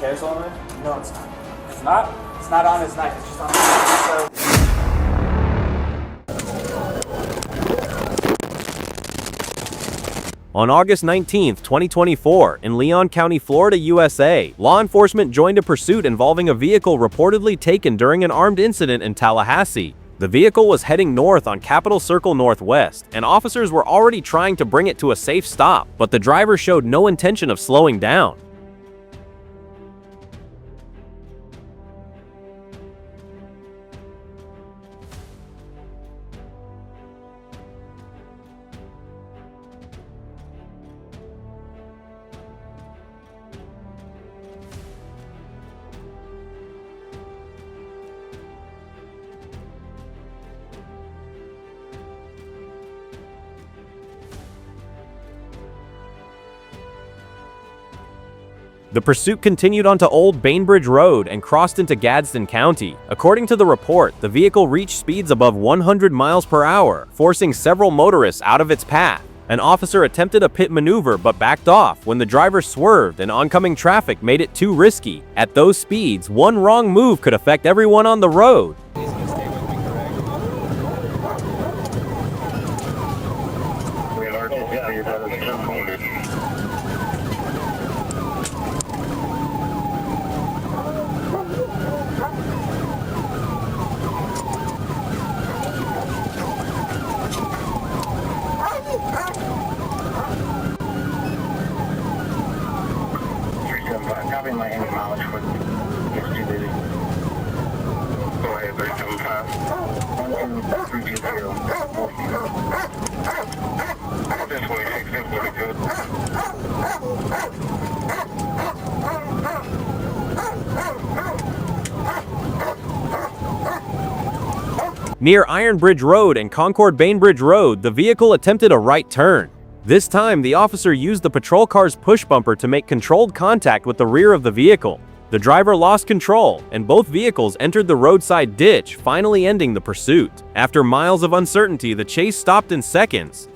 carousel on there? No, it's not. It's not? It's not on his neck. It's just on his neck. On August 19, 2024, in Leon County, Florida, USA, law enforcement joined a pursuit involving a vehicle reportedly taken during an armed incident in Tallahassee. The vehicle was heading north on Capitol Circle Northwest, and officers were already trying to bring it to a safe stop, but the driver showed no intention of slowing down. The pursuit continued onto Old Bainbridge Road and crossed into Gadsden County. According to the report, the vehicle reached speeds above 100 miles per hour, forcing several motorists out of its path. An officer attempted a pit maneuver but backed off when the driver swerved and oncoming traffic made it too risky. At those speeds, one wrong move could affect everyone on the road. My engine mileage for it's too busy. Go ahead, 375. 12320. This way, 642. Near Iron Bridge Road and Concord Bainbridge Road, the vehicle attempted a right turn. This time, the officer used the patrol car's push bumper to make controlled contact with the rear of the vehicle. The driver lost control, and both vehicles entered the roadside ditch, finally ending the pursuit. After miles of uncertainty, the chase stopped in seconds.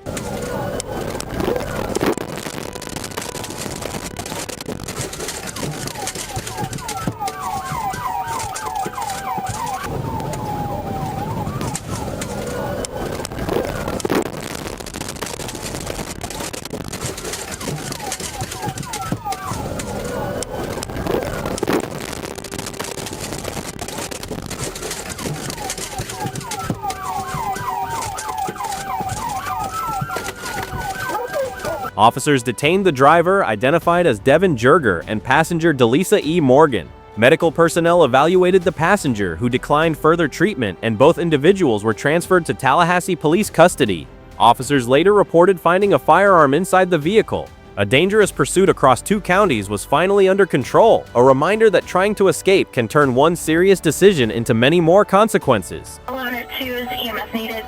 Officers detained the driver, identified as Devin Jerger, and passenger Delisa E. Morgan. Medical personnel evaluated the passenger, who declined further treatment, and both individuals were transferred to Tallahassee police custody. Officers later reported finding a firearm inside the vehicle. A dangerous pursuit across 2 counties was finally under control, a reminder that trying to escape can turn one serious decision into many more consequences. 102 is EMS needed.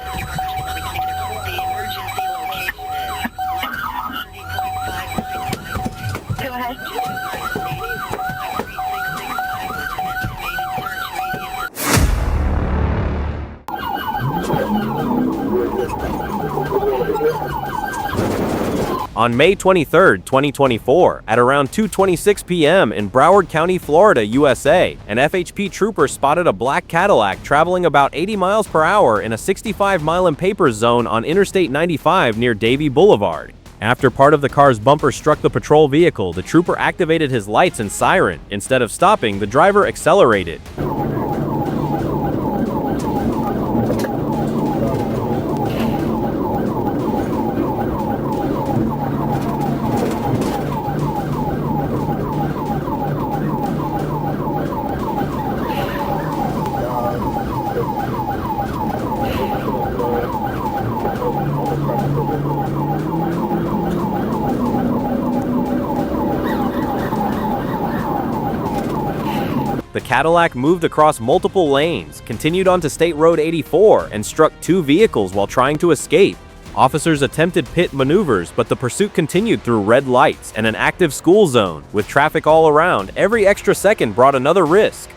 Go ahead. On May 23, 2024, at around 2:26 p.m. in Broward County, Florida, USA, an FHP trooper spotted a black Cadillac traveling about 80 miles per hour in a 65-mile-in-papers zone on Interstate 95 near Davie Boulevard. After part of the car's bumper struck the patrol vehicle, the trooper activated his lights and siren. Instead of stopping, the driver accelerated. The Cadillac moved across multiple lanes, continued onto State Road 84, and struck 2 vehicles while trying to escape. Officers attempted pit maneuvers, but the pursuit continued through red lights and an active school zone. With traffic all around, every extra second brought another risk.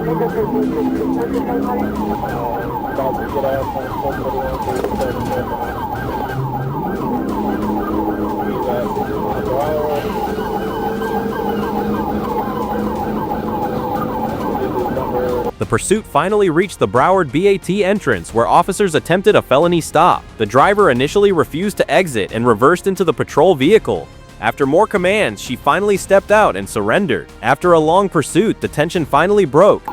The pursuit finally reached the Broward BAT entrance where officers attempted a felony stop. The driver initially refused to exit and reversed into the patrol vehicle. After more commands, she finally stepped out and surrendered. After a long pursuit, the tension finally broke.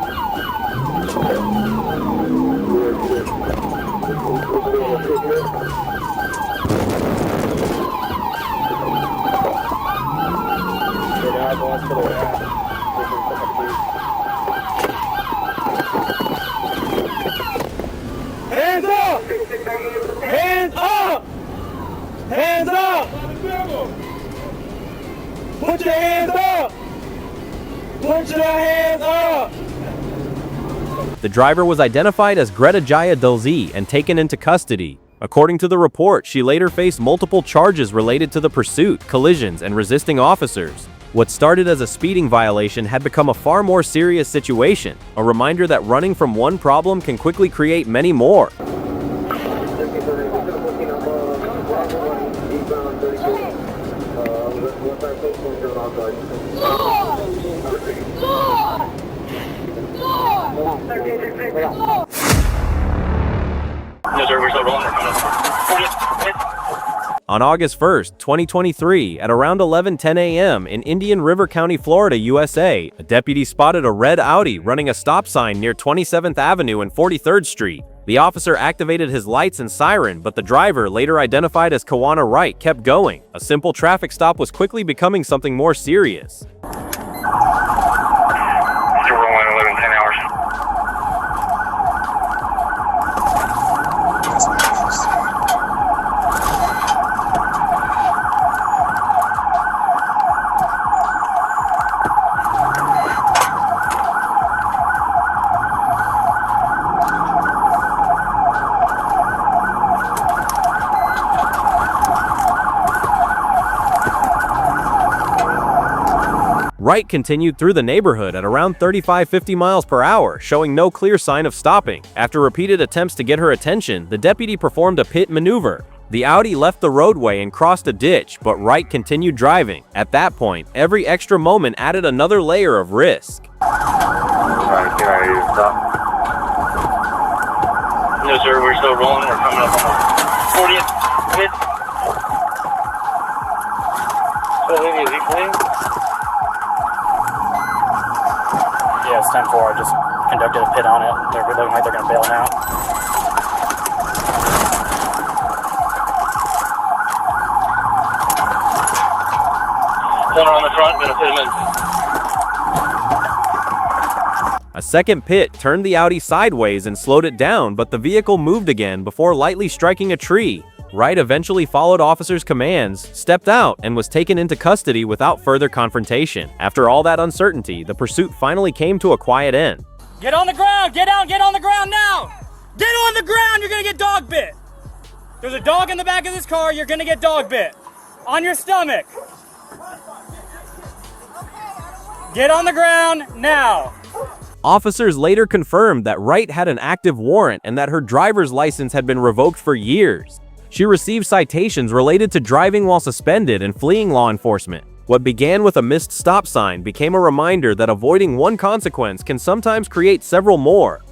Hands up! Hands up! Hands up! Put your hands up! Put your hands up! The driver was identified as Greta Jaya Dulze and taken into custody. According to the report, she later faced multiple charges related to the pursuit, collisions, and resisting officers. What started as a speeding violation had become a far more serious situation, a reminder that running from one problem can quickly create many more. On August 1st, 2023, at around 11:10 a.m. in Indian River County, Florida, USA, a deputy spotted a red Audi running a stop sign near 27th Avenue and 43rd Street. The officer activated his lights and siren, but the driver, later identified as Kawana Wright, kept going. A simple traffic stop was quickly becoming something more serious. You're rolling 11, 10 hours. Wright continued through the neighborhood at around 35-50 miles per hour, showing no clear sign of stopping. After repeated attempts to get her attention, the deputy performed a pit maneuver. The Audi left the roadway and crossed a ditch, but Wright continued driving. At that point, every extra moment added another layer of risk. Alright, get ready to stop. No, sir, we're still rolling. We're coming up on the 40th. Pit. So, is he clean? Yeah, it's 10-4. I just conducted a pit on it. They're looking like they're going to bail now. Corner on the front, gonna pit him in. A second pit turned the Audi sideways and slowed it down, but the vehicle moved again before lightly striking a tree. Wright eventually followed officers' commands, stepped out, and was taken into custody without further confrontation. After all that uncertainty, the pursuit finally came to a quiet end. Get on the ground! Get out! Get on the ground now! Get on the ground! You're gonna get dog bit! There's a dog in the back of this car. You're gonna get dog bit. On your stomach. Get on the ground now! Officers later confirmed that Wright had an active warrant and that her driver's license had been revoked for years. She received citations related to driving while suspended and fleeing law enforcement. What began with a missed stop sign became a reminder that avoiding one consequence can sometimes create several more.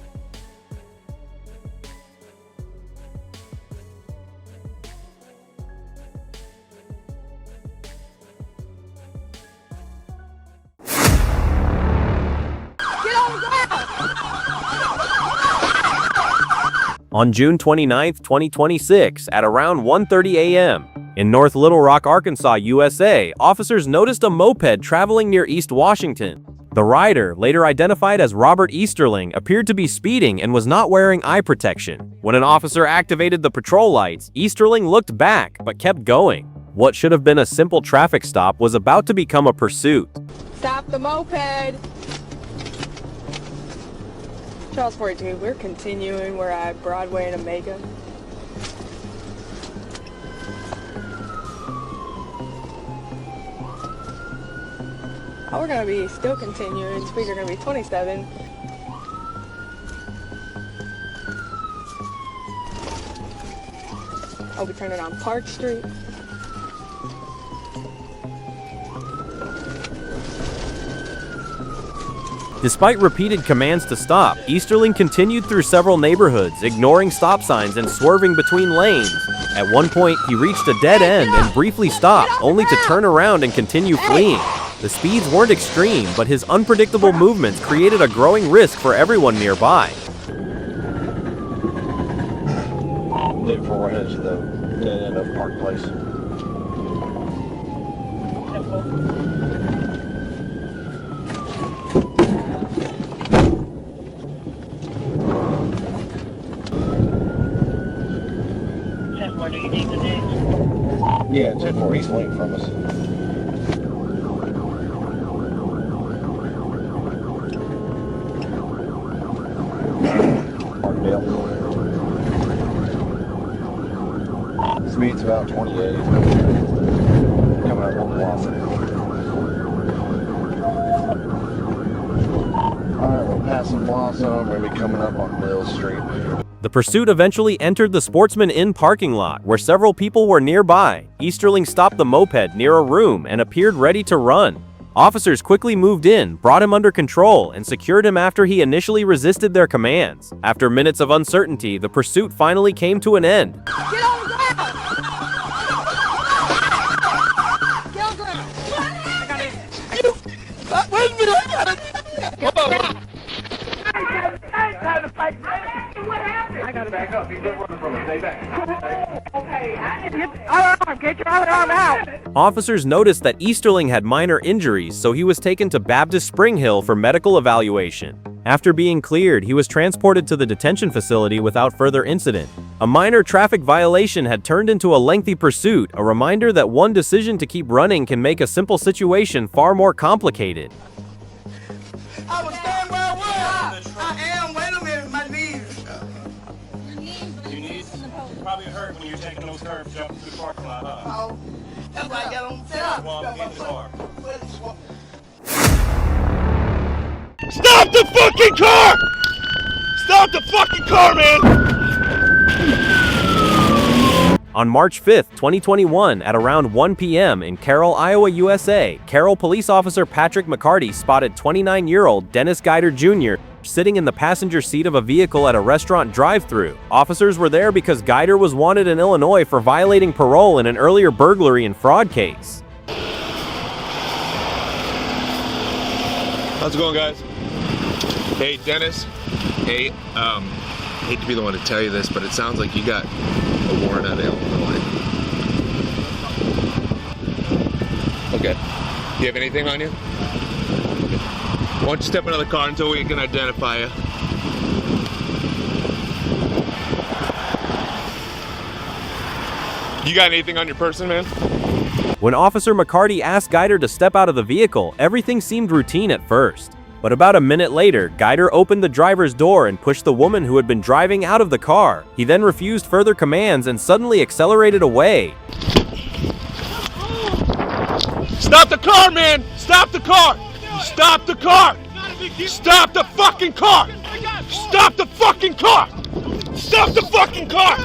On June 29, 2026, at around 1:30 a.m., in North Little Rock, Arkansas, USA, officers noticed a moped traveling near East Washington. The rider, later identified as Robert Easterling, appeared to be speeding and was not wearing eye protection. When an officer activated the patrol lights, Easterling looked back but kept going. What should have been a simple traffic stop was about to become a pursuit. Stop the moped! Charles 42, we're continuing. We're at Broadway and Omega. Oh, we're gonna be still continuing. Speeds are gonna be 27. I'll be turning on Park Street. Despite repeated commands to stop, Easterling continued through several neighborhoods, ignoring stop signs and swerving between lanes. At one point, he reached a dead end and briefly stopped, only to turn around and continue fleeing. The speeds weren't extreme, but his unpredictable movements created a growing risk for everyone nearby. Before we're headed to the dead end of Park Place. Do you need the next? Yeah, 10-4 East Link from us. Parkdale. Speed's about 28. Coming up on Blossom. Alright, we're passing Blossom. We're going to be coming up on Mill Street. The pursuit eventually entered the Sportsman Inn parking lot, where several people were nearby. Easterling stopped the moped near a room and appeared ready to run. Officers quickly moved in, brought him under control, and secured him after he initially resisted their commands. After minutes of uncertainty, the pursuit finally came to an end. Get on the ground! Get on the ground! I got it. Wait a minute, I got it! I gotta back up. He's been running from us. Stay back. Okay, other arm, get your other arm out! Officers noticed that Easterling had minor injuries, so he was taken to Baptist Spring Hill for medical evaluation. After being cleared, he was transported to the detention facility without further incident. A minor traffic violation had turned into a lengthy pursuit, a reminder that one decision to keep running can make a simple situation far more complicated. I was staying where I was! I am, wait a minute, my knees! Your knees probably hurt when you're taking those curves jumping through the parking lot. Oh, that's why I got on set up. Well, get in the car. Stop the fucking car! Stop the fucking car, man! On March 5, 2021, at around 1 p.m. in Carroll, Iowa, USA, Carroll police officer Patrick McCarty spotted 29-year-old Dennis Guider Jr. sitting in the passenger seat of a vehicle at a restaurant drive-thru. Officers were there because Guider was wanted in Illinois for violating parole in an earlier burglary and fraud case. How's it going, guys? Hey, Dennis. Hey, hate to be the one to tell you this, but it sounds like you got a warrant out of Illinois. Okay. Do you have anything on you? Okay. Why don't you step into the car until we can identify you? You got anything on your person, man? When Officer McCarty asked Guider to step out of the vehicle, everything seemed routine at first. But about a minute later, Guider opened the driver's door and pushed the woman who had been driving out of the car. He then refused further commands and suddenly accelerated away. Stop the car, man! Stop the car! Stop the car! Stop the fucking car! Stop the fucking car! Stop the fucking car!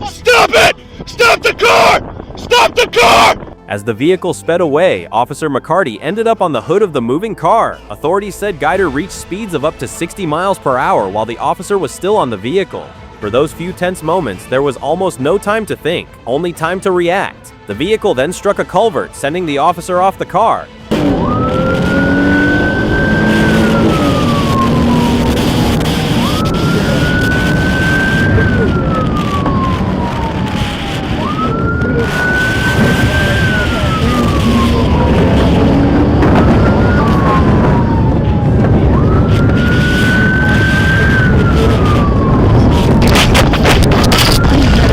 Stop it! Stop the car! Stop the car! As the vehicle sped away, Officer McCarty ended up on the hood of the moving car. Authorities said Guider reached speeds of up to 60 miles per hour while the officer was still on the vehicle. For those few tense moments, there was almost no time to think, only time to react. The vehicle then struck a culvert, sending the officer off the car.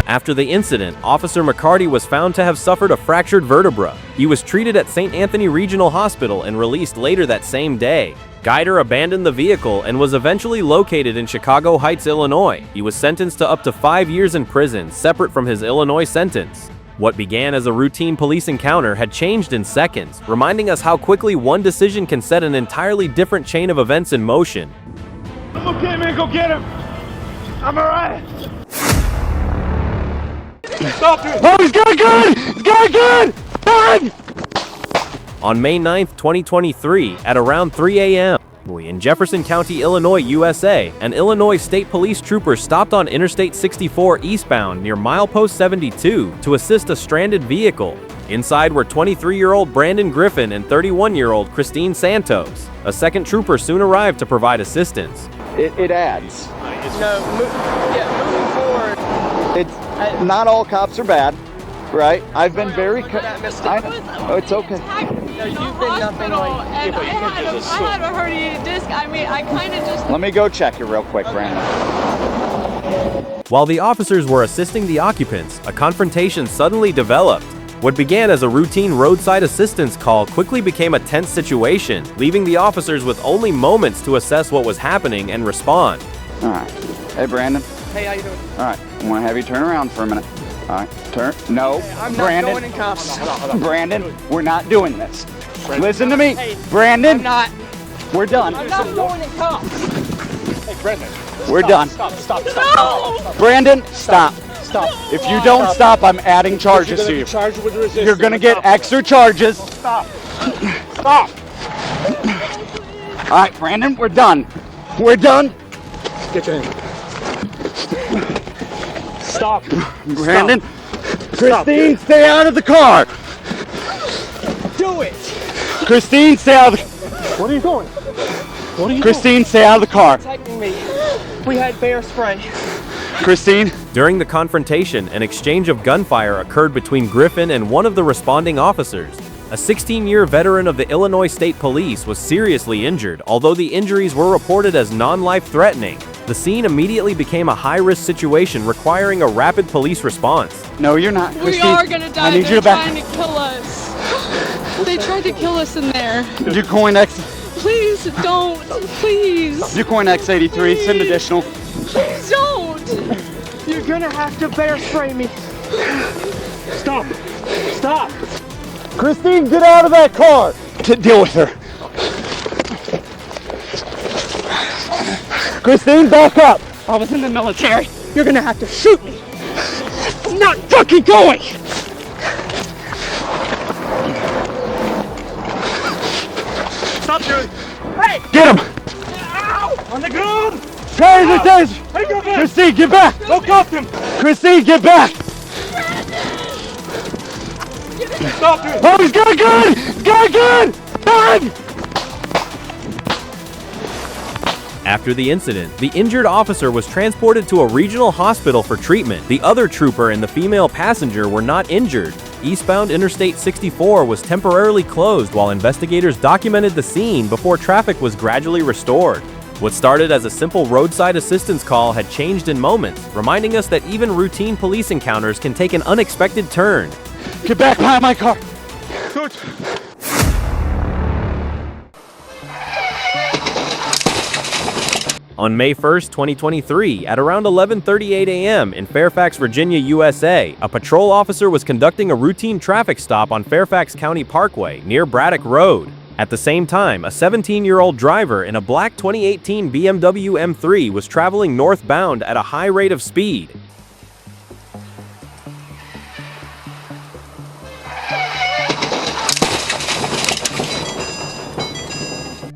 After the incident, Officer McCarty was found to have suffered a fractured vertebra. He was treated at St. Anthony Regional Hospital and released later that same day. Guider abandoned the vehicle and was eventually located in Chicago Heights, Illinois. He was sentenced to up to 5 years in prison, separate from his Illinois sentence. What began as a routine police encounter had changed in seconds, reminding us how quickly one decision can set an entirely different chain of events in motion. I'm okay, man. Go get him. I'm all right. Stop, dude. Oh, he's got a gun! He's got a gun! Run! On May 9th, 2023, at around 3 a.m., in Jefferson County, Illinois, USA, an Illinois State Police trooper stopped on Interstate 64 eastbound near milepost 72 to assist a stranded vehicle. Inside were 23-year-old Brandon Griffin and 31-year-old Christine Santos. A second trooper soon arrived to provide assistance. It adds. Moving forward. It's not all cops are bad, right? I've been very. Oh, it's okay. You've been nothing like. And I had a herniated disc. I mean, I kind of just. Let me go check it real quick, Brandon. While the officers were assisting the occupants, a confrontation suddenly developed. What began as a routine roadside assistance call quickly became a tense situation, leaving the officers with only moments to assess what was happening and respond. All right. Hey, Brandon. Hey, how you doing? All right. I want to have you turn around for a minute. All right. Turn. No. I'm not Brandon. going in cuffs. Brandon, we're not doing this. Listen to me. Brandon. I'm not. We're done. I'm not going in cuffs. Hey, Brendan. We're done. Stop. No! Brandon, stop. Stop. If you don't stop, I'm adding charges to you. Charged with resistance. You're gonna get extra charges. Stop. All right, Brandon, we're done. We're done. Get your hand. Stop. Brandon. Christine, stay out of the car. Do it. Christine, stay out of the. What are you doing? What are you Christine, stay out of the car. Protecting me. We had bear spray. Christine. During the confrontation, an exchange of gunfire occurred between Griffin and one of the responding officers. A 16-year veteran of the Illinois State Police was seriously injured, although the injuries were reported as non-life-threatening. The scene immediately became a high-risk situation requiring a rapid police response. No, you're not. We Christine, are gonna die. I need They're you to back. trying to kill us. They tried to kill us in there. Ducoin X. Please don't. Please. Ducoin X83. Send additional. Please don't. You're gonna have to bear spray me. Stop. Stop. Christine, get out of that car. To deal with her. Christine, back up. I was in the military. You're gonna have to shoot me. I'm not fucking going. Stop, dude. Hey! Get him. Ow! On the ground. Taser. Hey, go back. Christine, get back. Go cuff him. Christine, get back. Stop, dude. Oh, he's got a gun. He's got a gun. Run. After the incident, the injured officer was transported to a regional hospital for treatment. The other trooper and the female passenger were not injured. Eastbound Interstate 64 was temporarily closed while investigators documented the scene before traffic was gradually restored. What started as a simple roadside assistance call had changed in moments, reminding us that even routine police encounters can take an unexpected turn. Get back behind my car. Dude. On May 1st, 2023, at around 11:38 a.m. in Fairfax, Virginia, USA, a patrol officer was conducting a routine traffic stop on Fairfax County Parkway near Braddock Road. At the same time, a 17-year-old driver in a black 2018 BMW M3 was traveling northbound at a high rate of speed.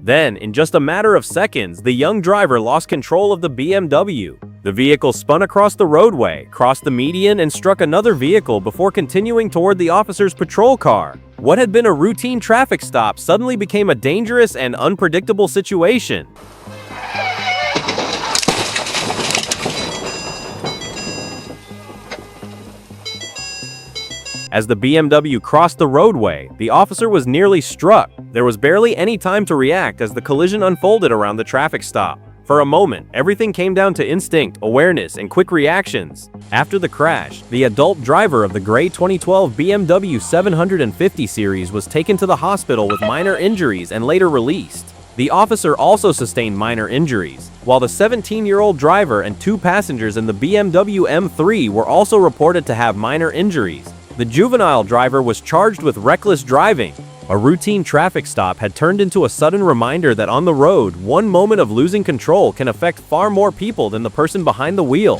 Then, in just a matter of seconds, the young driver lost control of the BMW. The vehicle spun across the roadway, crossed the median, and struck another vehicle before continuing toward the officer's patrol car. What had been a routine traffic stop suddenly became a dangerous and unpredictable situation. As the BMW crossed the roadway, the officer was nearly struck. There was barely any time to react as the collision unfolded around the traffic stop. For a moment, everything came down to instinct, awareness, and quick reactions. After the crash, the adult driver of the gray 2012 BMW 750 series was taken to the hospital with minor injuries and later released. The officer also sustained minor injuries, while the 17-year-old driver and two passengers in the BMW M3 were also reported to have minor injuries. The juvenile driver was charged with reckless driving. A routine traffic stop had turned into a sudden reminder that on the road, one moment of losing control can affect far more people than the person behind the wheel.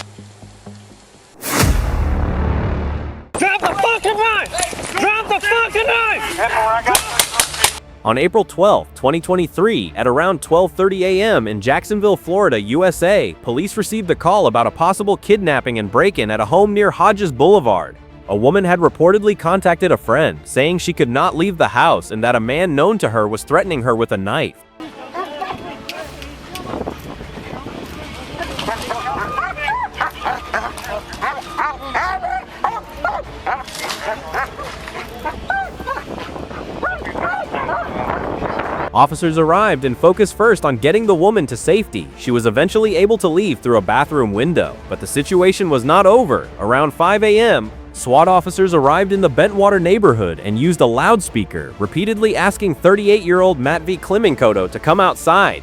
On April 12, 2023, at around 12:30 a.m. in Jacksonville, Florida, USA, police received a call about a possible kidnapping and break-in at a home near Hodges Boulevard. A woman had reportedly contacted a friend, saying she could not leave the house and that a man known to her was threatening her with a knife. Officers arrived and focused first on getting the woman to safety. She was eventually able to leave through a bathroom window, but the situation was not over. Around 5 a.m., SWAT officers arrived in the Bentwater neighborhood and used a loudspeaker, repeatedly asking 38-year-old Matt V. Klimenkoto to come outside.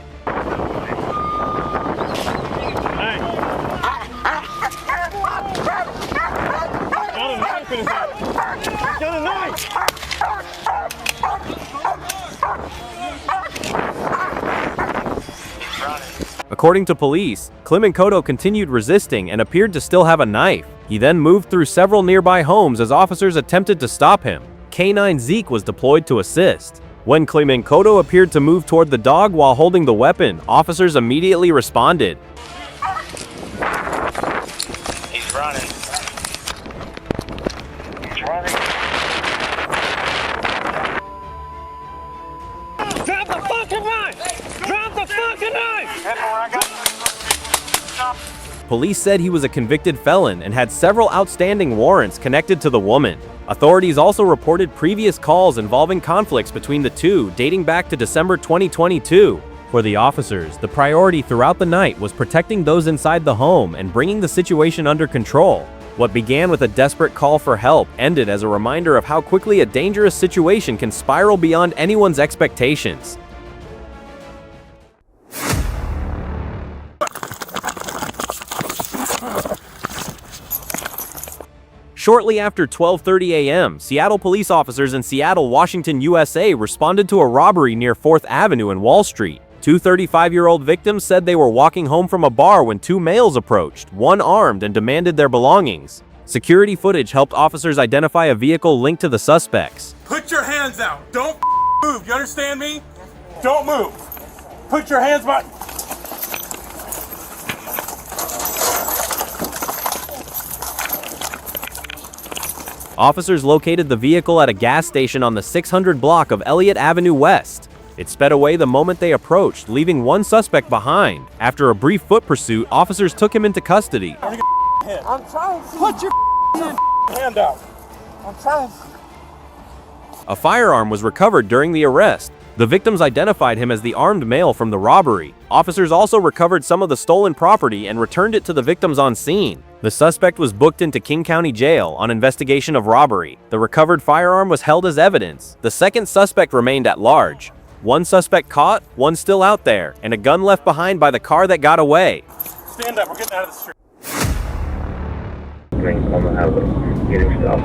According to police, Klimenkoto continued resisting and appeared to still have a knife. He then moved through several nearby homes as officers attempted to stop him. K9 Zeke was deployed to assist. When Klimenkoto appeared to move toward the dog while holding the weapon, officers immediately responded. He's running. He's running. Drop the fucking knife! Drop the fucking knife! Police said he was a convicted felon and had several outstanding warrants connected to the woman. Authorities also reported previous calls involving conflicts between the two dating back to December 2022. For the officers, the priority throughout the night was protecting those inside the home and bringing the situation under control. What began with a desperate call for help ended as a reminder of how quickly a dangerous situation can spiral beyond anyone's expectations. Shortly after 12:30 a.m., Seattle police officers in Seattle, Washington, USA responded to a robbery near 4th Avenue and Wall Street. Two 35-year-old victims said they were walking home from a bar when two males approached, one armed, and demanded their belongings. Security footage helped officers identify a vehicle linked to the suspects. Put your hands out. Don't move. You understand me? Don't move. Put your hands behind. Officers located the vehicle at a gas station on the 600 block of Elliott Avenue West. It sped away the moment they approached, leaving one suspect behind. After a brief foot pursuit, officers took him into custody. I'm trying to. Put your hand out. I'm trying. A firearm was recovered during the arrest. The victims identified him as the armed male from the robbery. Officers also recovered some of the stolen property and returned it to the victims on scene. The suspect was booked into King County Jail on investigation of robbery. The recovered firearm was held as evidence. The second suspect remained at large. One suspect caught, one still out there, and a gun left behind by the car that got away. Stand up. We're getting out of the street. Getting stopped.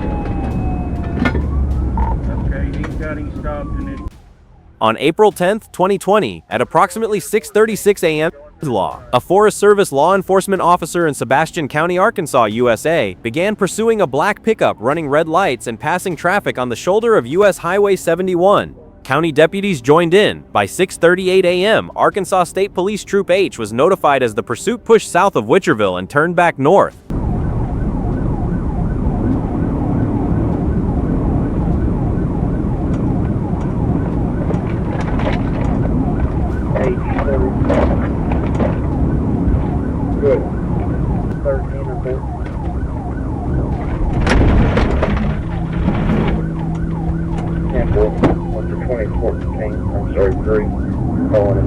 Okay, he's got him stopped and it. On April 10, 2020, at approximately 6:36 a.m., a Forest Service law enforcement officer in Sebastian County, Arkansas, USA, began pursuing a black pickup running red lights and passing traffic on the shoulder of US Highway 71. County deputies joined in. By 6:38 a.m., Arkansas State Police Troop H was notified as the pursuit pushed south of Witcherville and turned back north. Good. 13 or 14. Cancel. What's the 2014? I'm sorry, 3. Calling it.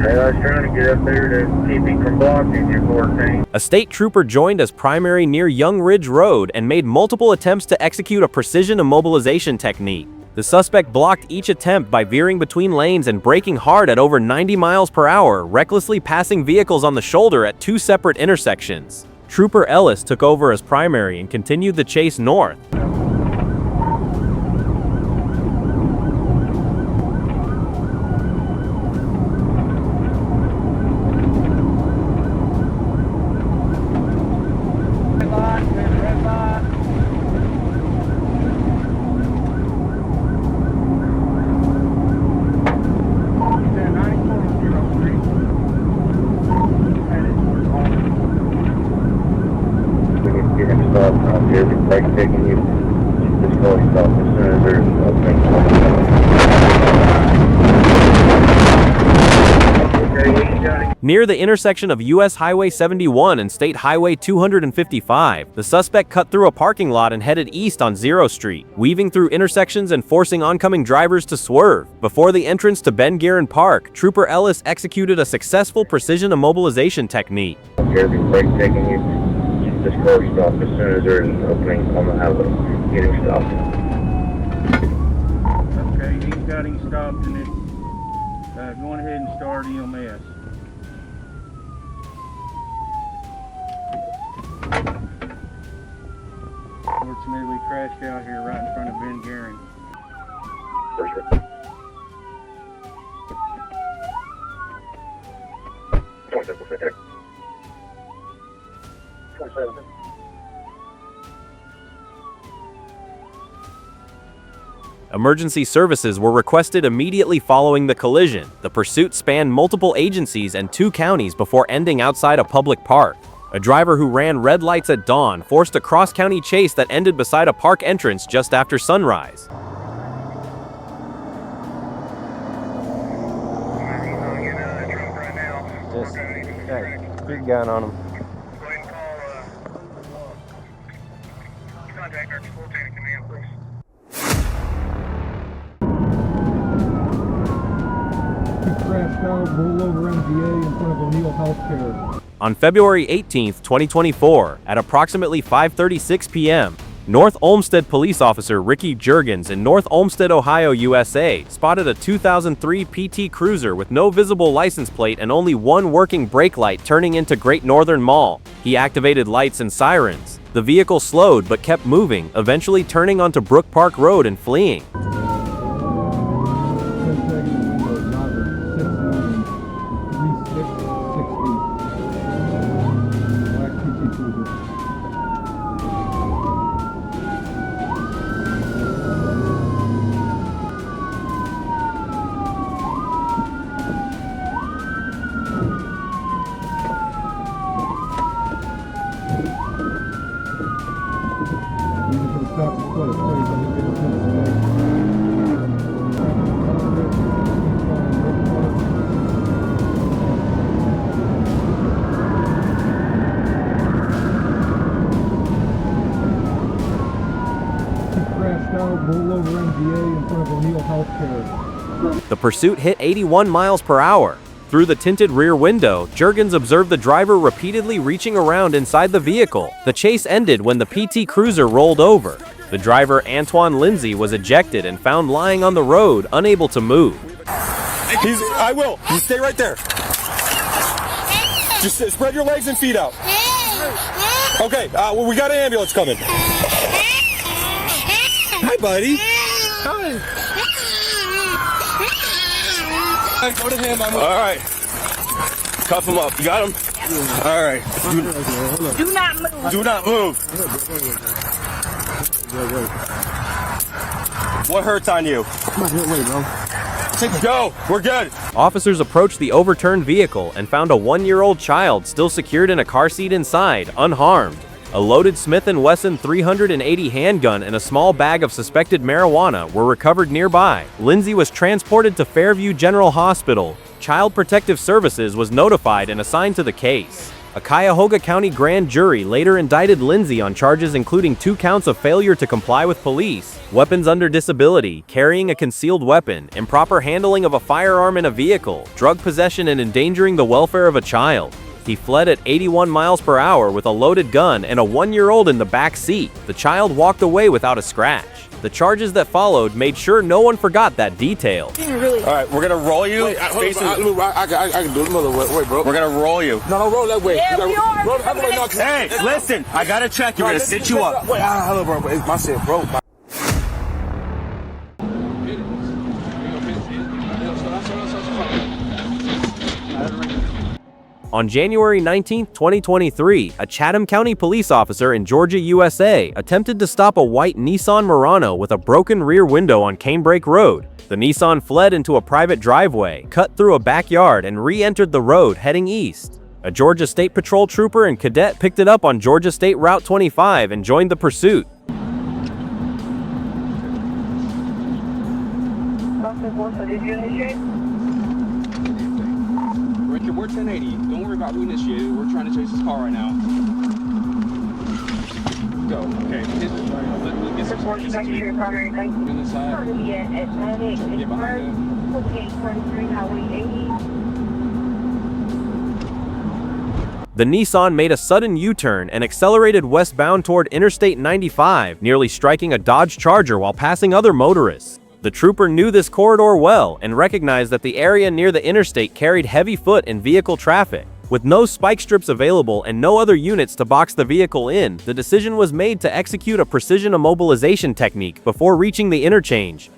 I was trying to get up there to keep him from blocking your 14. A state trooper joined as primary near Young Ridge Road and made multiple attempts to execute a precision immobilization technique. The suspect blocked each attempt by veering between lanes and braking hard at over 90 miles per hour, recklessly passing vehicles on the shoulder at two separate intersections. Trooper Ellis took over as primary and continued the chase north. stop. I'm here to take taking you. Just fully stop as soon as there's an opening. Near the intersection of US Highway 71 and State Highway 255, the suspect cut through a parking lot and headed east on 0 Street, weaving through intersections and forcing oncoming drivers to swerve. Before the entrance to Ben Guerin Park, Trooper Ellis executed a successful precision immobilization technique. I'm here to taking you. Just fully stop as soon as there's an opening on the highway. Getting stopped. Okay, he's got him stopped and it's going ahead and start EMS. Fortunately, we crashed out here right in front of Ben Guerin. Emergency services were requested immediately following the collision. The pursuit spanned multiple agencies and 2 counties before ending outside a public park. A driver who ran red lights at dawn forced a cross-county chase that ended beside a park entrance just after sunrise. Just big gun on him. Contact our full-taking command, please. Crashed out, rollover MGA in front of O'Neill Healthcare. On February 18, 2024, at approximately 5:36 p.m., North Olmsted police officer Ricky Juergens in North Olmsted, Ohio, USA, spotted a 2003 PT Cruiser with no visible license plate and only one working brake light turning into Great Northern Mall. He activated lights and sirens. The vehicle slowed but kept moving, eventually turning onto Brook Park Road and fleeing. The pursuit hit 81 miles per hour. Through the tinted rear window, Juergens observed the driver repeatedly reaching around inside the vehicle. The chase ended when the PT Cruiser rolled over. The driver, Antoine Lindsay, was ejected and found lying on the road, unable to move. I will. You stay right there. Just spread your legs and feet out. Okay, well, we got an ambulance coming. Hi, buddy. Hi. Go to him. All right. Cuff him up. You got him? All right. Do not move. Do not move. What hurts on you? Go. We're good. Officers approached the overturned vehicle and found a 1-year-old child still secured in a car seat inside, unharmed. A loaded Smith & Wesson .380 handgun and a small bag of suspected marijuana were recovered nearby. Lindsay was transported to Fairview General Hospital. Child Protective Services was notified and assigned to the case. A Cuyahoga County grand jury later indicted Lindsay on charges including 2 counts of failure to comply with police, weapons under disability, carrying a concealed weapon, improper handling of a firearm in a vehicle, drug possession, and endangering the welfare of a child. He fled at 81 miles per hour with a loaded gun and a 1-year-old in the back seat. The child walked away without a scratch. The charges that followed made sure no one forgot that detail. All right, we're gonna roll you. I can do it another way, bro. We're gonna roll you. No, don't roll that way. Yeah, we are. Hey, listen, I gotta check you. We're gonna sit you up. Wait, hello, bro. It's my shit, bro. On January 19, 2023, a Chatham County police officer in Georgia, USA, attempted to stop a white Nissan Murano with a broken rear window on Canebrake Road. The Nissan fled into a private driveway, cut through a backyard, and re-entered the road heading east. A Georgia State Patrol trooper and cadet picked it up on Georgia State Route 25 and joined the pursuit. Richard, we're 1080. Don't worry about who initiated. We're trying to chase this car right now. Go. Okay. Get some support. Get your car on the side. Get behind it. The Nissan made a sudden U-turn and accelerated westbound toward Interstate 95, nearly striking a Dodge Charger while passing other motorists. The trooper knew this corridor well and recognized that the area near the interstate carried heavy foot and vehicle traffic. With no spike strips available and no other units to box the vehicle in, the decision was made to execute a precision immobilization technique before reaching the interchange.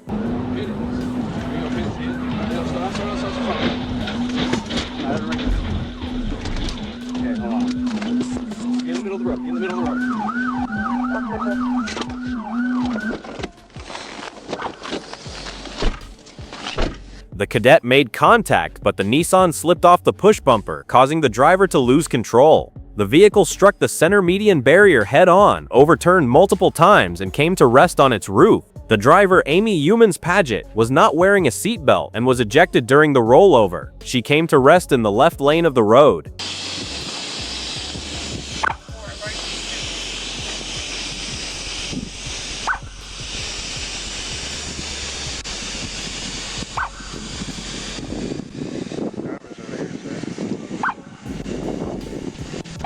The cadet made contact, but the Nissan slipped off the push bumper, causing the driver to lose control. The vehicle struck the center median barrier head-on, overturned multiple times, and came to rest on its roof. The driver, Amy Humans Paget, was not wearing a seatbelt and was ejected during the rollover. She came to rest in the left lane of the road.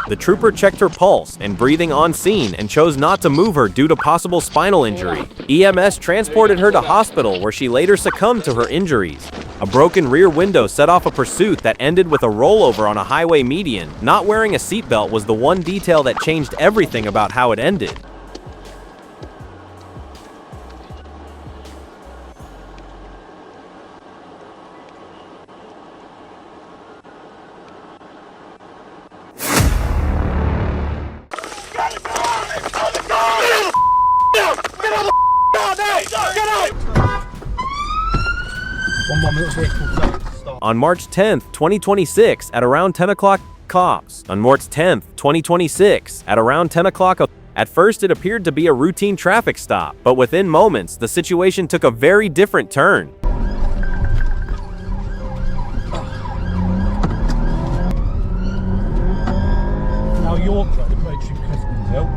The trooper checked her pulse and breathing on scene and chose not to move her due to possible spinal injury. EMS transported her to hospital where she later succumbed to her injuries. A broken rear window set off a pursuit that ended with a rollover on a highway median. Not wearing a seatbelt was the one detail that changed everything about how it ended. On March 10th, 2026, at around 10 o'clock, cops. On March 10th, 2026, at around 10 o'clock, at first it appeared to be a routine traffic stop, but within moments, the situation took a very different turn. Now York Road, approaching Clifton Hill.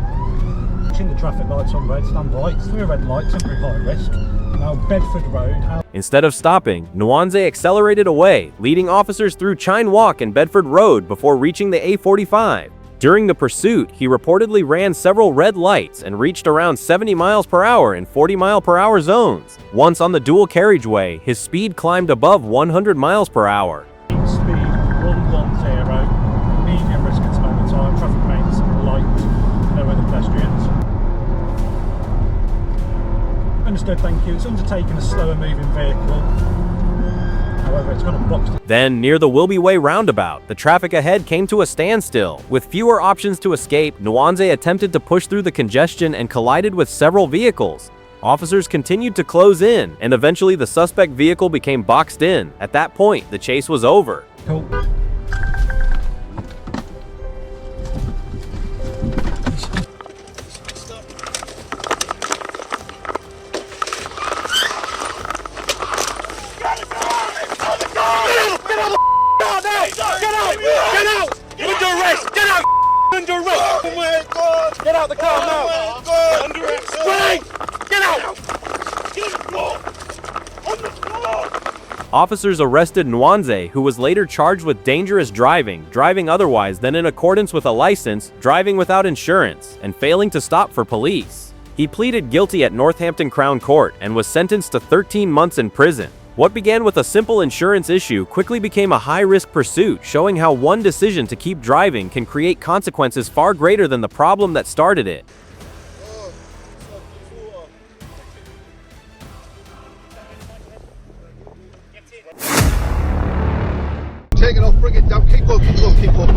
The traffic lights on red, stand lights, 3 red lights, and very high risk. Now Bedford Road. Instead of stopping, Nwanze accelerated away, leading officers through Chine Walk and Bedford Road before reaching the A45. During the pursuit, he reportedly ran several red lights and reached around 70 miles per hour in 40 mile per hour zones. Once on the dual carriageway, his speed climbed above 100 miles per hour. Speed 110, medium risk at this moment in time, traffic remains light, no other pedestrians. Understood, thank you. It's undertaking a slower moving vehicle. However, it's got a box. Then, near the Wilby Way roundabout, the traffic ahead came to a standstill. With fewer options to escape, Nwanze attempted to push through the congestion and collided with several vehicles. Officers continued to close in, and eventually the suspect vehicle became boxed in. At that point, the chase was over. Cool. Get out the car now! Under arrest! Get out! Get on the floor! Officers arrested Nwanze, who was later charged with dangerous driving, driving otherwise than in accordance with a license, driving without insurance, and failing to stop for police. He pleaded guilty at Northampton Crown Court and was sentenced to 13 months in prison. What began with a simple insurance issue quickly became a high-risk pursuit, showing how one decision to keep driving can create consequences far greater than the problem that started it. Take it off, bring it down, keep on, keep on, keep on.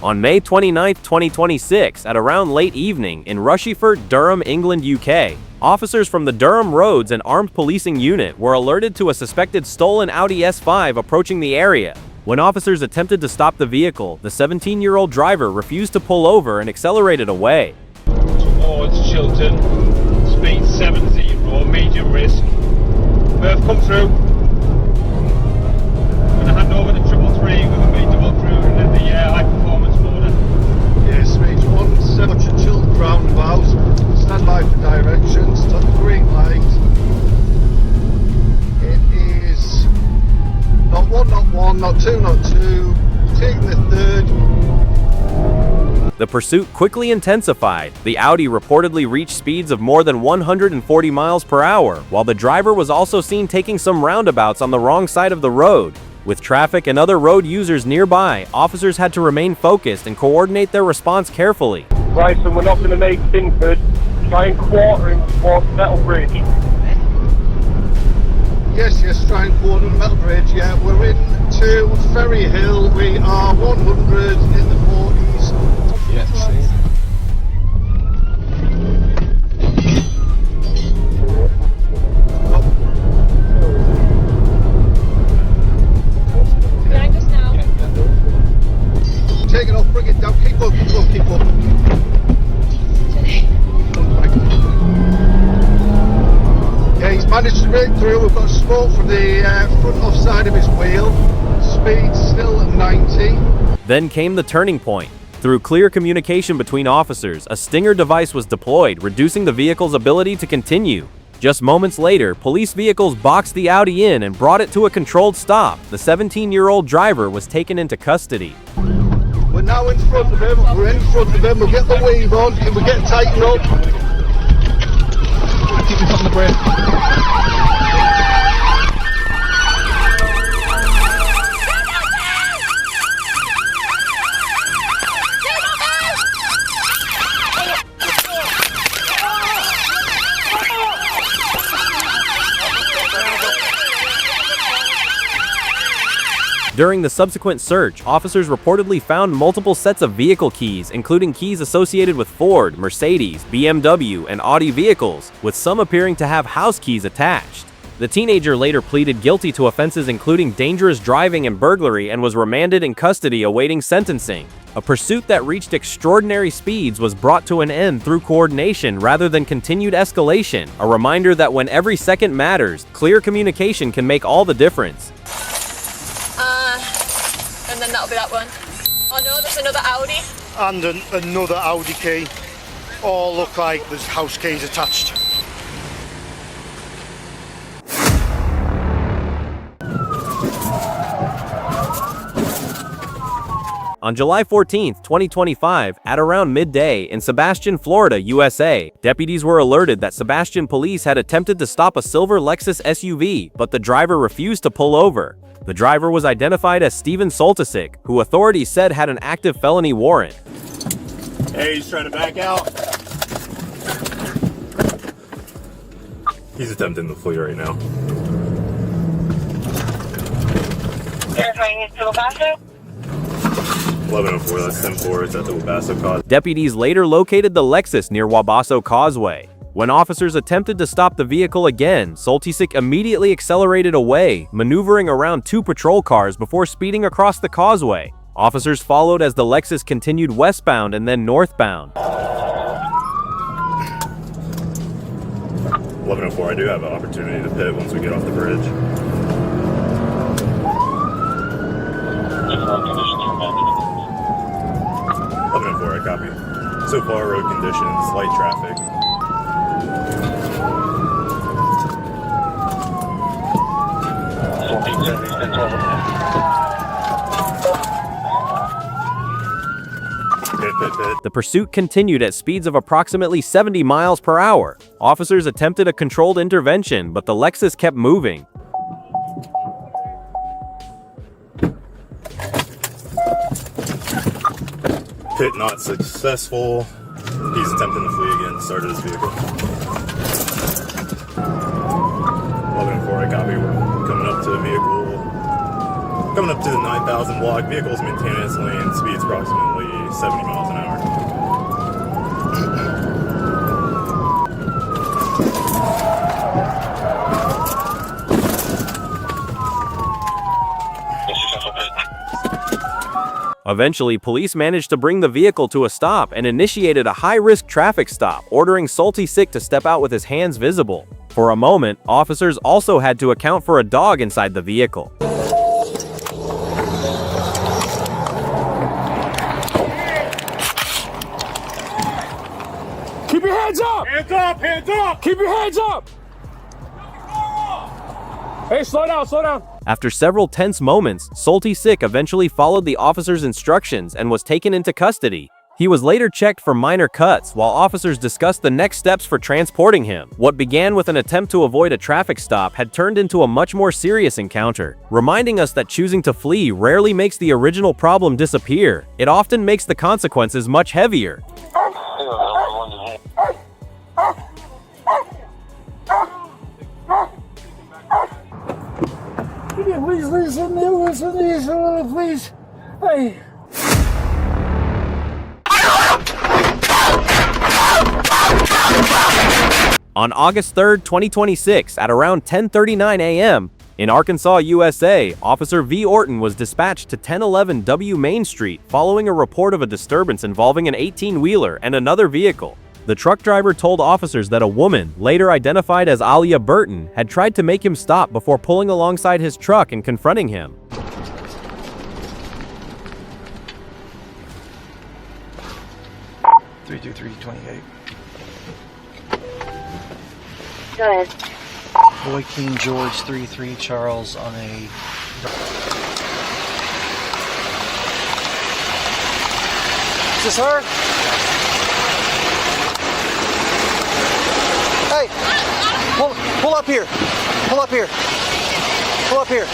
On May 29, 2026, at around late evening in Rushford, Durham, England, UK, Officers from the Durham Roads and Armed Policing Unit were alerted to a suspected stolen Audi S5 approaching the area. When officers attempted to stop the vehicle, the 17-year-old driver refused to pull over and accelerated away. Towards Chilton, speed 70, medium risk. Murph, come through. I'm going to hand over the 333 with a double through and then the high performance border. Yes, speed 170 at Chilton roundabout. Stand by for directions. Stop the green light. It is not 1, not 1, not 2, not 2. Taking the third. The pursuit quickly intensified. The Audi reportedly reached speeds of more than 140 miles per hour, while the driver was also seen taking some roundabouts on the wrong side of the road. With traffic and other road users nearby, officers had to remain focused and coordinate their response carefully. Right, so we're not going to make Stingford. Try and quarter him towards Metal Bridge. Yes, try and quarter Metal Bridge. Yeah, we're into Ferry Hill. We are 100 in the 40s. Yeah, Behind us now. Take it off, bring it down. Keep up, keep up, keep up. Yeah, he's managed to break through. We've got smoke from the front off side of his wheel. Speed still at 90. Then came the turning point. Through clear communication between officers, a stinger device was deployed, reducing the vehicle's ability to continue. Just moments later, police vehicles boxed the Audi in and brought it to a controlled stop. The 17-year-old driver was taken into custody. We're now in front of him. We're in front of him. We'll get the weave on. Can we get tightened up? Keep your foot on the brake. During the subsequent search, officers reportedly found multiple sets of vehicle keys, including keys associated with Ford, Mercedes, BMW, and Audi vehicles, with some appearing to have house keys attached. The teenager later pleaded guilty to offenses including dangerous driving and burglary and was remanded in custody awaiting sentencing. A pursuit that reached extraordinary speeds was brought to an end through coordination rather than continued escalation, a reminder that when every second matters, clear communication can make all the difference. And then that'll be that one. Oh no, there's another Audi. And another Audi key. All look like there's house keys attached. On July 14, 2025, at around midday in Sebastian, Florida, USA, deputies were alerted that Sebastian police had attempted to stop a silver Lexus SUV, but the driver refused to pull over. The driver was identified as Steven Soltysik, who authorities said had an active felony warrant. Hey, he's trying to back out. He's attempting to flee right now. 1104, that's 10-4, it's at the Wabasso Causeway. Deputies later located the Lexus near Wabasso Causeway. When officers attempted to stop the vehicle again, Soltysik immediately accelerated away, maneuvering around two patrol cars before speeding across the causeway. Officers followed as the Lexus continued westbound and then northbound. 1104, I do have an opportunity to pit once we get off the bridge. 1104, I copy. So far, road conditions, light traffic. The pursuit continued at speeds of approximately 70 miles per hour. Officers attempted a controlled intervention, but the Lexus kept moving. Pit not successful. He's attempting to flee again, started his vehicle. 1104, I copy. We're coming up to the vehicle. Coming up to the 9,000 block. Vehicle's maintaining its lane. Speed's approximately 70 miles an hour. Eventually, police managed to bring the vehicle to a stop and initiated a high-risk traffic stop, ordering Salty Sick to step out with his hands visible. For a moment, officers also had to account for a dog inside the vehicle. Keep your hands up! Hands up! Hands up! Keep your hands up! Hey, slow down, slow down. After several tense moments, Salty Sick eventually followed the officer's instructions and was taken into custody. He was later checked for minor cuts while officers discussed the next steps for transporting him. What began with an attempt to avoid a traffic stop had turned into a much more serious encounter, reminding us that choosing to flee rarely makes the original problem disappear. It often makes the consequences much heavier. Please listen, please. Hey. On August 3, 2026, at around 10:39 a.m., in Arkansas, USA, Officer V. Orton was dispatched to 1011 W Main Street following a report of a disturbance involving an 18-wheeler and another vehicle. The truck driver told officers that a woman, later identified as Alia Burton, had tried to make him stop before pulling alongside his truck and confronting him. Go ahead. Boy King George 33 Charles on a... Is this her? Hey! Pull up here! Pull up here! Pull up here!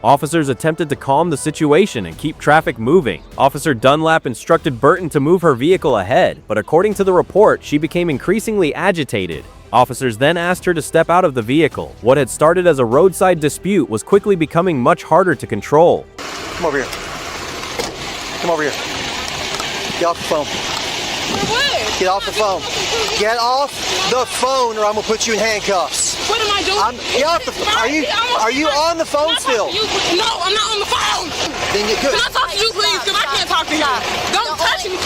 Officers attempted to calm the situation and keep traffic moving. Officer Dunlap instructed Burton to move her vehicle ahead, but according to the report, she became increasingly agitated. Officers then asked her to step out of the vehicle. What had started as a roadside dispute was quickly becoming much harder to control. Come over here. Come over here. Get off the phone. Get off the phone. Get off the phone or I'm gonna put you in handcuffs. What am I doing? Get off the phone. Are you on the phone still? No, I'm not on the phone. Then you could. Can I talk to you, please? Because I can't talk to you. Don't touch me.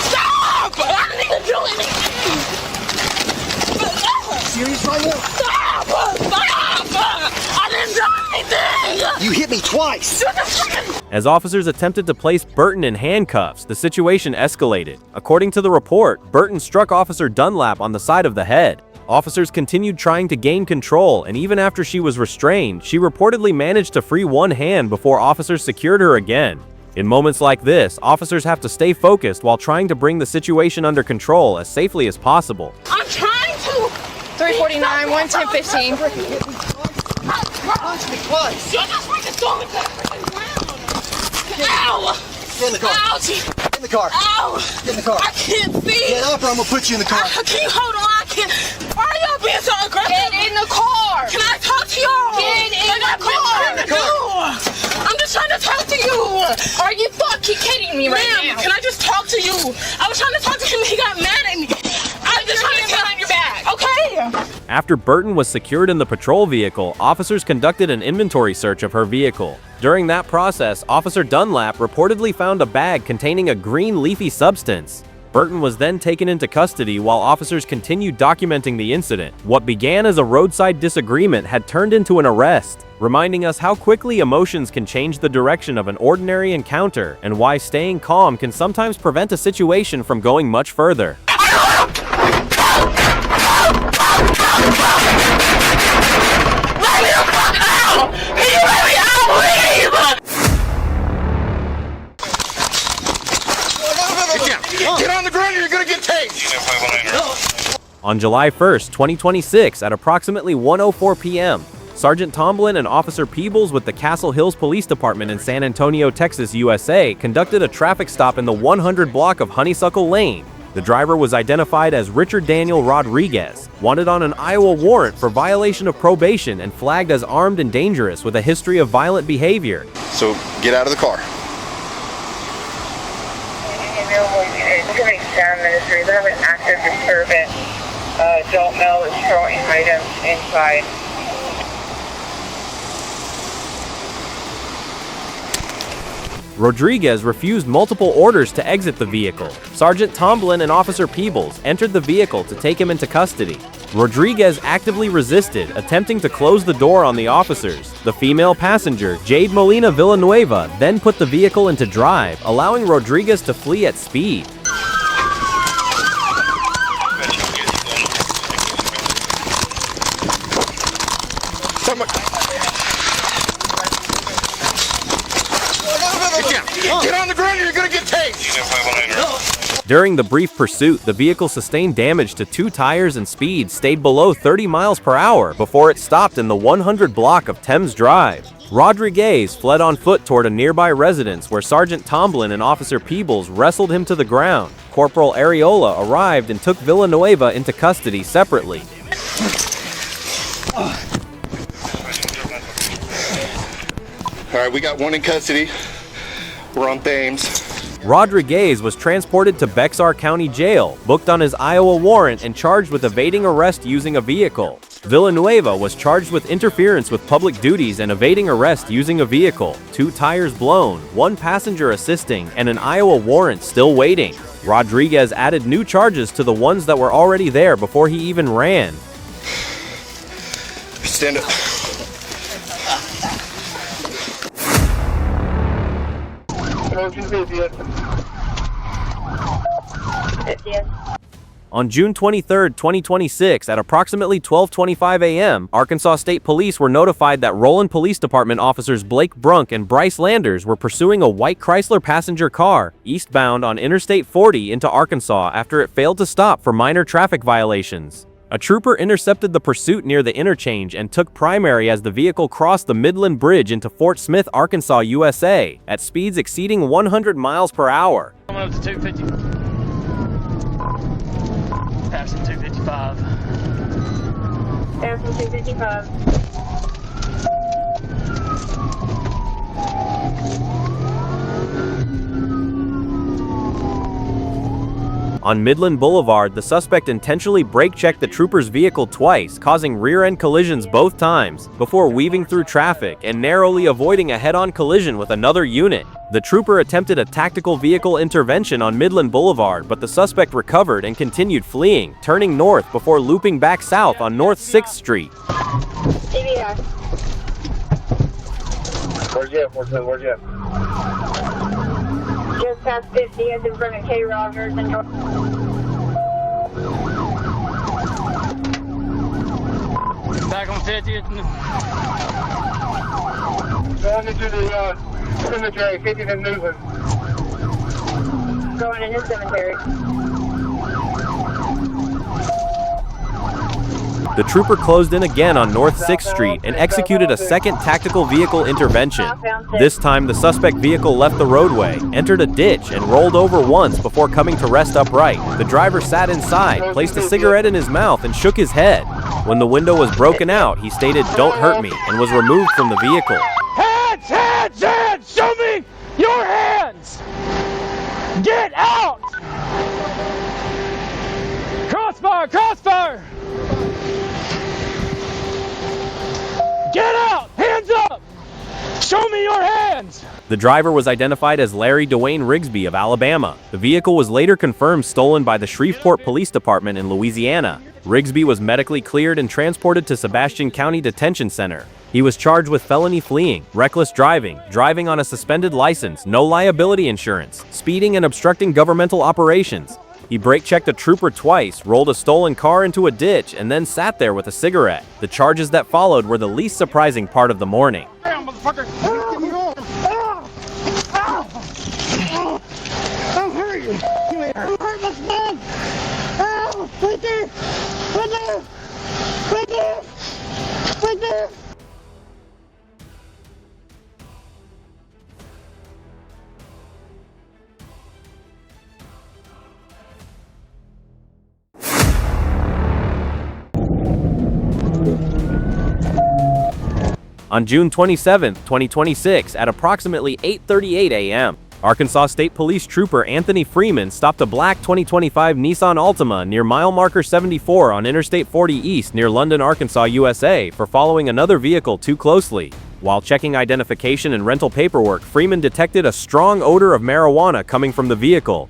Stop! I didn't even do anything. Serious right now? Stop! Stop! I didn't do anything. You hit me twice. As officers attempted to place Burton in handcuffs, the situation escalated. According to the report, Burton struck Officer Dunlap on the side of the head. Officers continued trying to gain control, and even after she was restrained, she reportedly managed to free one hand before officers secured her again. In moments like this, officers have to stay focused while trying to bring the situation under control as safely as possible. I'm trying to. 349, 110, 15. Punch me twice. You just freaking throw me to the freaking ground. Ow! Get in the car. Ouch! Get in the car. Ow! Get in the car. I can't see. Get up or I'm gonna put you in the car. Can you hold on? I can't. Why are y'all being so aggressive? Get in the car. Can I talk to y'all? Get in the car. I'm just trying to talk to you. Are you fucking kidding me right now? Can I just talk to you? I was trying to talk to him. He got mad at me. I'm just trying to tell him your back. Okay. After Burton was secured in the patrol vehicle, officers conducted an inventory search of her vehicle. During that process, Officer Dunlap reportedly found a bag containing a green leafy substance. Burton was then taken into custody while officers continued documenting the incident. What began as a roadside disagreement had turned into an arrest, reminding us how quickly emotions can change the direction of an ordinary encounter and why staying calm can sometimes prevent a situation from going much further. Get on the ground or you're gonna get tased! On July 1st, 2026, at approximately 1:04 p.m., Sergeant Tomlin and Officer Peebles with the Castle Hills Police Department in San Antonio, Texas, USA, conducted a traffic stop in the 100 block of Honeysuckle Lane. The driver was identified as Richard Daniel Rodriguez, wanted on an Iowa warrant for violation of probation and flagged as armed and dangerous with a history of violent behavior. So get out of the car. Sound ministries. I have an active disturbance. Adult male is throwing items inside. Rodriguez refused multiple orders to exit the vehicle. Sergeant Tomlin and Officer Peebles entered the vehicle to take him into custody. Rodriguez actively resisted, attempting to close the door on the officers. The female passenger, Jade Molina Villanueva, then put the vehicle into drive, allowing Rodriguez to flee at speed. Get on the ground or you're gonna get tased! During the brief pursuit, the vehicle sustained damage to 2 tires and speed stayed below 30 miles per hour before it stopped in the 100 block of Thames Drive. Rodriguez fled on foot toward a nearby residence where Sergeant Tomlin and Officer Peebles wrestled him to the ground. Corporal Areola arrived and took Villanueva into custody separately. All right, we got one in custody. We're on Thames. Rodriguez was transported to Bexar County Jail, booked on his Iowa warrant, and charged with evading arrest using a vehicle. Villanueva was charged with interference with public duties and evading arrest using a vehicle, 2 tires blown, 1 passenger assisting, and an Iowa warrant still waiting. Rodriguez added new charges to the ones that were already there before he even ran. Stand up. On June 23, 2026, at approximately 12:25 a.m., Arkansas State Police were notified that Roland Police Department officers Blake Brunk and Bryce Landers were pursuing a white Chrysler passenger car eastbound on Interstate 40 into Arkansas after it failed to stop for minor traffic violations. A trooper intercepted the pursuit near the interchange and took primary as the vehicle crossed the Midland Bridge into Fort Smith, Arkansas, USA, at speeds exceeding 100 miles per hour. Coming up to 250. Passing 255. Passing 255. On Midland Boulevard, the suspect intentionally brake-checked the trooper's vehicle twice, causing rear-end collisions both times, before weaving through traffic and narrowly avoiding a head-on collision with another unit. The trooper attempted a tactical vehicle intervention on Midland Boulevard, but the suspect recovered and continued fleeing, turning north before looping back south on North 6th Street. CBS. Where's Jeff? Where's Jeff? Just past 50 is in front of K. Rogers and North. Back on 50th. Going into the cemetery, 50th and Newland. Going in the cemetery. The trooper closed in again on North 6th Street and executed a second tactical vehicle intervention. This time, the suspect vehicle left the roadway, entered a ditch, and rolled over once before coming to rest upright. The driver sat inside, placed a cigarette in his mouth, and shook his head. When the window was broken out, he stated, "Don't hurt me," and was removed from the vehicle. Hands, hands, hands! Show me your hands! Get out! Crossfire, crossfire! Get out! Hands up! Show me your hands! The driver was identified as Larry Dwayne Rigsby of Alabama. The vehicle was later confirmed stolen by the Shreveport Police Department in Louisiana. Rigsby was medically cleared and transported to Sebastian County Detention Center. He was charged with felony fleeing, reckless driving, driving on a suspended license, no liability insurance, speeding and obstructing governmental operations. He brake-checked a trooper twice, rolled a stolen car into a ditch, and then sat there with a cigarette. The charges that followed were the least surprising part of the morning. Damn, motherfucker! Get me on! I'll hurt you! I'll hurt my son! Ow! Right there! Right there! Right there! Right there! On June 27, 2026, at approximately 8:38 a.m., Arkansas State Police Trooper Anthony Freeman stopped a black 2025 Nissan Altima near mile marker 74 on Interstate 40 East near London, Arkansas, USA, for following another vehicle too closely. While checking identification and rental paperwork, Freeman detected a strong odor of marijuana coming from the vehicle.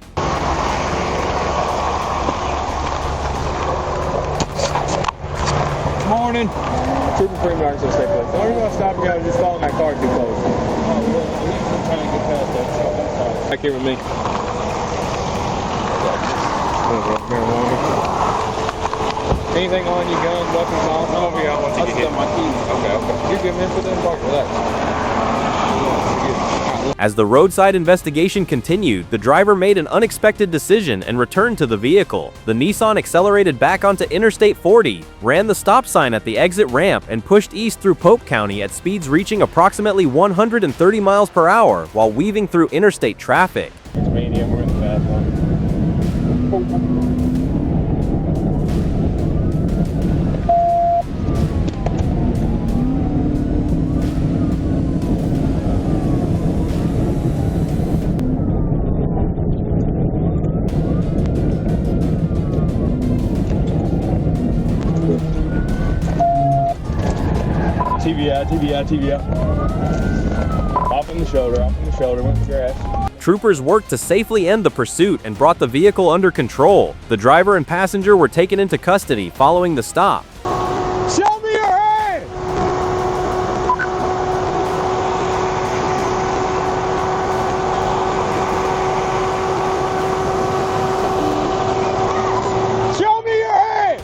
Morning. Trooper Freeman, Arkansas State Police. The only reason I stopped you guys is just following that car too close. Trying to get past that. Back here with me. Marijuana. Anything on you, guns, weapons, and all? Oh, yeah, once you get my keys. Okay. You're good, man. Put that in the park for that. As the roadside investigation continued, the driver made an unexpected decision and returned to the vehicle. The Nissan accelerated back onto Interstate 40, ran the stop sign at the exit ramp, and pushed east through Pope County at speeds reaching approximately 130 miles per hour while weaving through interstate traffic. It's medium. We're in the fast one. TBI. Off in the shoulder, went to grass. Troopers worked to safely end the pursuit and brought the vehicle under control. The driver and passenger were taken into custody following the stop. Show me your hand! Show me your hand!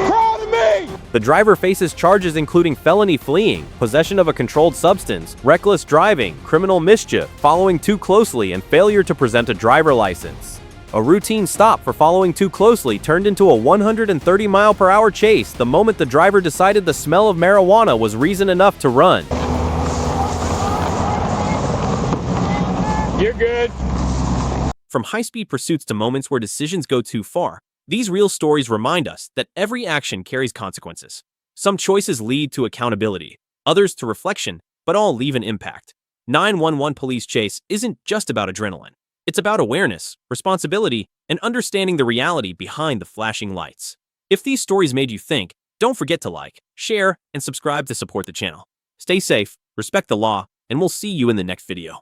Crawl to me! The driver faces charges including felony fleeing, possession of a controlled substance, reckless driving, criminal mischief, following too closely, and failure to present a driver license. A routine stop for following too closely turned into a 130-mile-per-hour chase the moment the driver decided the smell of marijuana was reason enough to run. You're good. From high-speed pursuits to moments where decisions go too far, these real stories remind us that every action carries consequences. Some choices lead to accountability, others to reflection, but all leave an impact. 911 Police Chase isn't just about adrenaline. It's about awareness, responsibility, and understanding the reality behind the flashing lights. If these stories made you think, don't forget to like, share, and subscribe to support the channel. Stay safe, respect the law, and we'll see you in the next video.